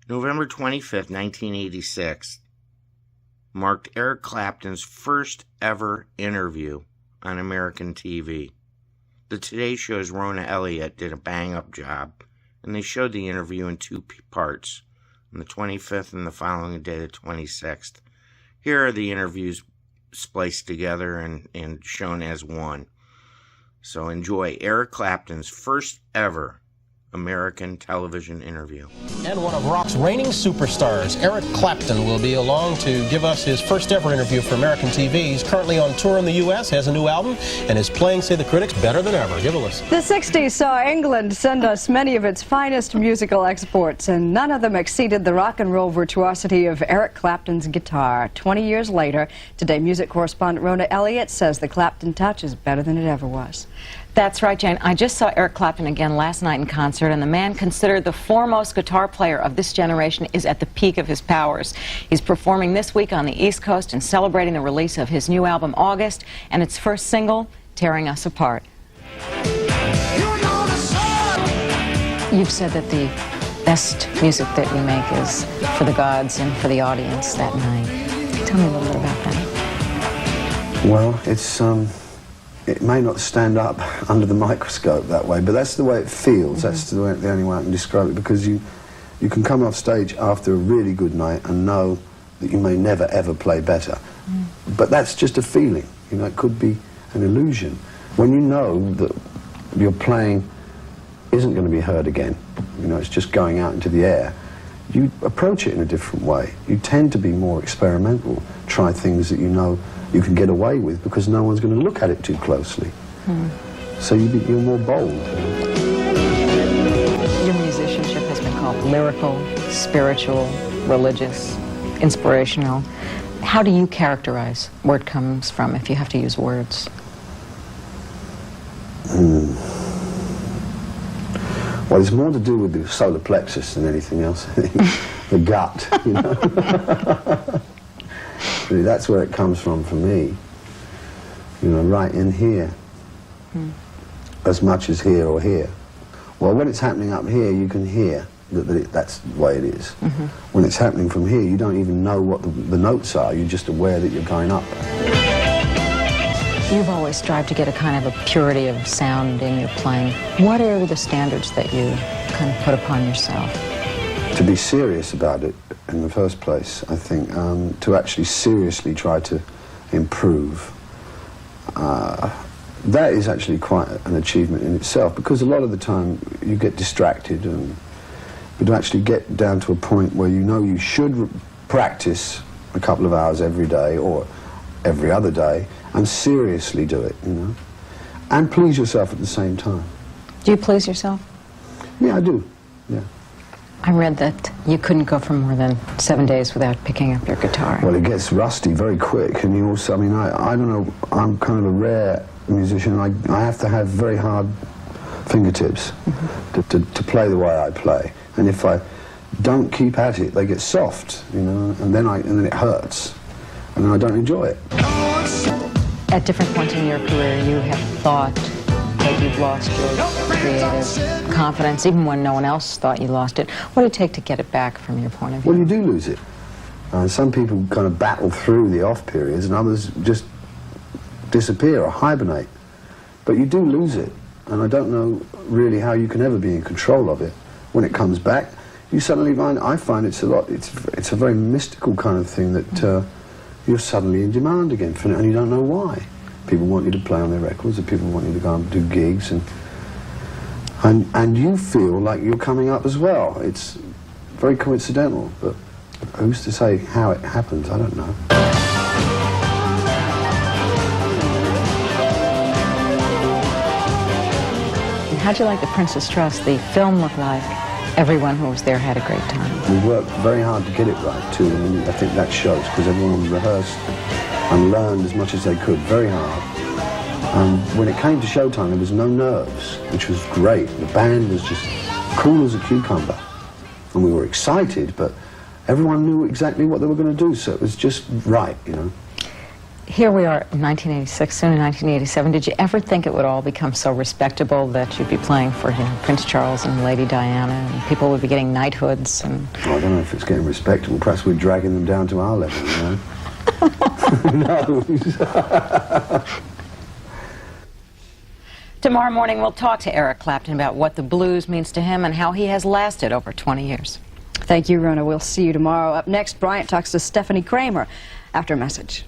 November 25th, 1986, marked Eric Clapton's first ever interview on American TV. The Today Show's Rona Elliot did a bang-up job, and they showed the interview in two parts, on the 25th and the following day, the 26th. Here are the interviews spliced together and shown as one. So enjoy Eric Clapton's first ever American television interview. And one of rock's reigning superstars, Eric Clapton, will be along to give us his first ever interview for American TV. He's currently on tour in the U.S., has a new album, and is playing, say the critics, better than ever. Give a listen. The 60s saw England send us many of its finest musical exports, and none of them exceeded the rock and roll virtuosity of Eric Clapton's guitar. 20 years later, Today music correspondent Rona Elliot says the Clapton touch is better than it ever was. That's right, Jane. I just saw Eric Clapton again last night in concert, and the man considered the foremost guitar player of this generation is at the peak of his powers. He's performing this week on the East Coast and celebrating the release of his new album, August, and its first single, Tearing Us Apart. You've said that the best music that you make is for the gods and for the audience that night. Tell me a little bit about that. Well, it may not stand up under the microscope that way, but that's the way it feels. That's the only way I can describe it, because you can come off stage after a really good night and know that you may never ever play better. But that's just a feeling, you know, it could be an illusion. When you know that your playing isn't going to be heard again, you know, it's just going out into the air, you approach it in a different way. You tend to be more experimental, try things that you know you can get away with because no one's going to look at it too closely. So you're more bold. Your musicianship has been called lyrical, spiritual, religious, inspirational. How do you characterize where it comes from, if you have to use words? Well, it's more to do with the solar plexus than anything else. The gut, you know. Really, that's where it comes from for me. You know, right in here. As much as here or here. Well, when it's happening up here, you can hear that's the way it is. When it's happening from here, you don't even know what the notes are. You're just aware that you're going up. You've always strived to get a kind of a purity of sound in your playing. What are the standards that you kind of put upon yourself? To be serious about it in the first place, I think, to actually seriously try to improve, that is actually quite an achievement in itself, because a lot of the time you get distracted, but to actually get down to a point where you know you should practice a couple of hours every day or every other day and seriously do it, you know, and please yourself at the same time. Do you please yourself? Yeah, I do, yeah. I read that you couldn't go for more than 7 days without picking up your guitar. Well, it gets rusty very quick, and you also, I mean, I don't know, I'm kind of a rare musician. I have to have very hard fingertips to play the way I play, and if I don't keep at it, they get soft, you know, and then it hurts, and then I don't enjoy it. At different points in your career, you have thought that you've lost your creative confidence, even when no one else thought you lost it. What did it take to get it back from your point of view? Well, you do lose it. Some people kind of battle through the off periods, and others just disappear or hibernate. But you do lose it, and I don't know really how you can ever be in control of it. When it comes back, you suddenly find, I find it's a very mystical kind of thing that you're suddenly in demand again for it, and you don't know why. People want you to play on their records, and people want you to go and do gigs, and you feel like you're coming up as well. It's very coincidental, but who's to say how it happens? I don't know. How'd you like The Princess Trust? The film looked like everyone who was there had a great time. We worked very hard to get it right, too, and I think that shows, because everyone rehearsed and learned as much as they could, very hard. When it came to showtime, there was no nerves, which was great. The band was just cool as a cucumber, and we were excited, but everyone knew exactly what they were going to do, so it was just right, you know. Here we are in 1986, soon in 1987. Did you ever think it would all become so respectable that you'd be playing for, you know, Prince Charles and Lady Diana, and people would be getting knighthoods? And I don't know if it's getting respectable. Perhaps we're dragging them down to our level, you know? No. Tomorrow morning, we'll talk to Eric Clapton about what the blues means to him and how he has lasted over 20 years. Thank you, Rona. We'll see you tomorrow. Up next, Bryant talks to Stephanie Kramer after a message.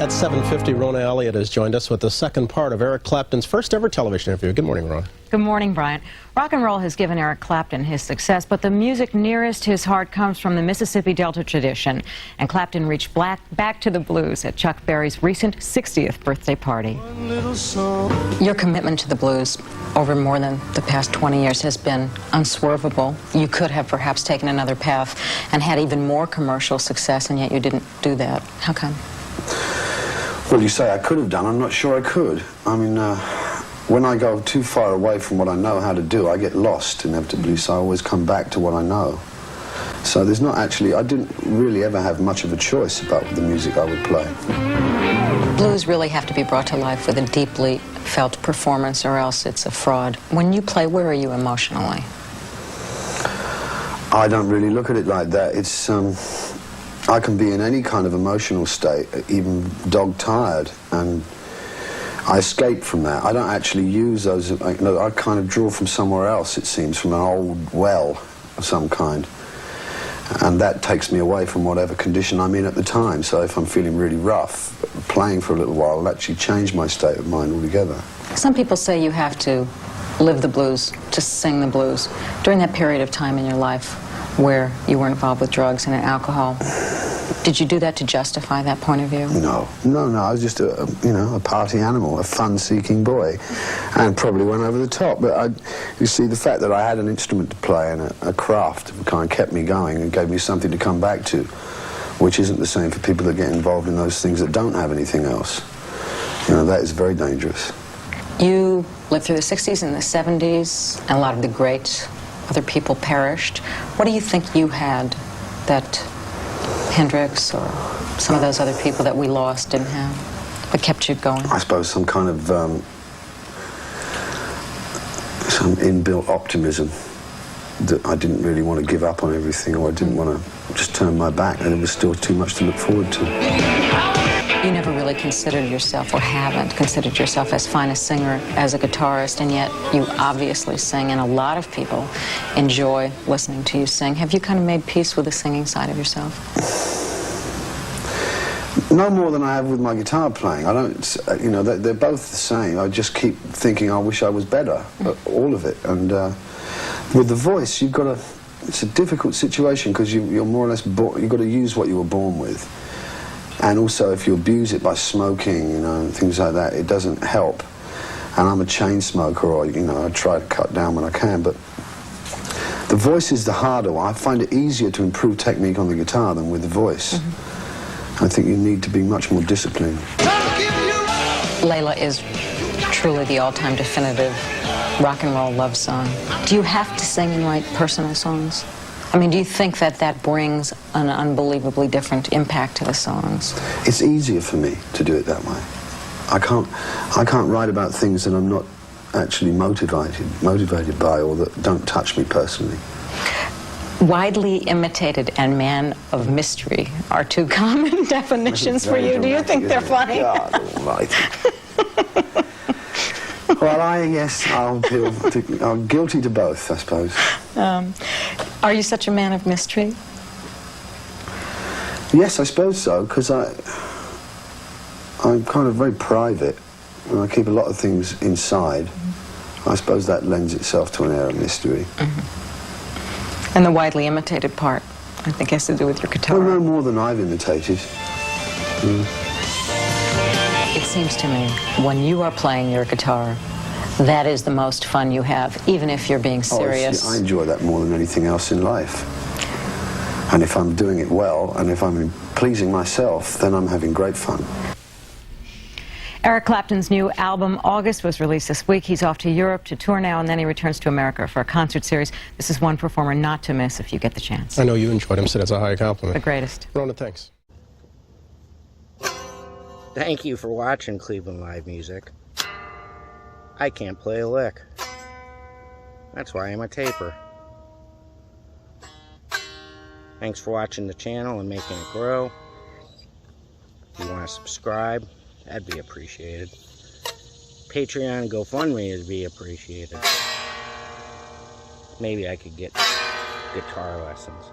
At 7:50, Rona Elliot has joined us with the second part of Eric Clapton's first ever television interview. Good morning, Rona. Good morning, Bryant. Rock and roll has given Eric Clapton his success, but the music nearest his heart comes from the Mississippi Delta tradition, and Clapton reached back to the blues at Chuck Berry's recent 60th birthday party. Your commitment to the blues over more than the past 20 years has been unswervable. You could have perhaps taken another path and had even more commercial success, and yet you didn't do that. How come? Well, you say I could have done. I'm not sure I could. I mean, when I go too far away from what I know how to do, I get lost inevitably, so I always come back to what I know. So there's not actually, I didn't really ever have much of a choice about the music I would play. Blues really have to be brought to life with a deeply felt performance, or else it's a fraud. When you play, where are you emotionally? I don't really look at it like that. It's, I can be in any kind of emotional state, even dog-tired, and I escape from that. I don't actually use those, I kind of draw from somewhere else, it seems, from an old well of some kind. And that takes me away from whatever condition I'm in at the time. So if I'm feeling really rough, playing for a little while will actually change my state of mind altogether. Some people say you have to live the blues, just sing the blues. During that period of time in your life where you were involved with drugs and alcohol, did you do that to justify that point of view? No. I was just a party animal, a fun-seeking boy, and probably went over the top. But you see, the fact that I had an instrument to play and a craft of a kind kept me going and gave me something to come back to, which isn't the same for people that get involved in those things that don't have anything else. You know, that is very dangerous. You lived through the 60s and the 70s, and a lot of the great other people perished. What do you think you had that Hendrix or some of those other people that we lost didn't have, that kept you going? I suppose some kind of some inbuilt optimism that I didn't really want to give up on everything, or I didn't want to just turn my back, and there was still too much to look forward to. You never really considered yourself, or haven't considered yourself, as fine a singer as a guitarist, and yet you obviously sing, and a lot of people enjoy listening to you sing. Have you kind of made peace with the singing side of yourself? No more than I have with my guitar playing. I don't, they're both the same. I just keep thinking I wish I was better, all of it. And with the voice, it's a difficult situation, because you're more or less, you've got to use what you were born with. And also, if you abuse it by smoking, and things like that, it doesn't help. And I'm a chain smoker, or, I try to cut down when I can, but the voice is the harder one. I find it easier to improve technique on the guitar than with the voice. I think you need to be much more disciplined. Layla is truly the all-time definitive rock and roll love song. Do you have to sing and write personal songs? I mean, do you think that brings an unbelievably different impact to the songs? It's easier for me to do it that way. I can't write about things that I'm not actually motivated by, or that don't touch me personally. Widely imitated and man of mystery are two common definitions for you. Do you think they're funny? God almighty. Well, I'm guilty to both, I suppose. Are you such a man of mystery? Yes, I suppose so, because I'm kind of very private, and I keep a lot of things inside. I suppose that lends itself to an air of mystery. And the widely imitated part, I think, has to do with your guitar. Well, no more than I've imitated. It seems to me, when you are playing your guitar, that is the most fun you have, even if you're being serious. I enjoy that more than anything else in life. And if I'm doing it well, and if I'm pleasing myself, then I'm having great fun. Eric Clapton's new album, August, was released this week. He's off to Europe to tour now, and then he returns to America for a concert series. This is one performer not to miss if you get the chance. I know you enjoyed him, so that's a high compliment. The greatest. Rona, thanks. Thank you for watching Cleveland Live Music. I can't play a lick. That's why I'm a taper. Thanks for watching the channel and making it grow. If you want to subscribe, that'd be appreciated. Patreon and GoFundMe would be appreciated. Maybe I could get guitar lessons.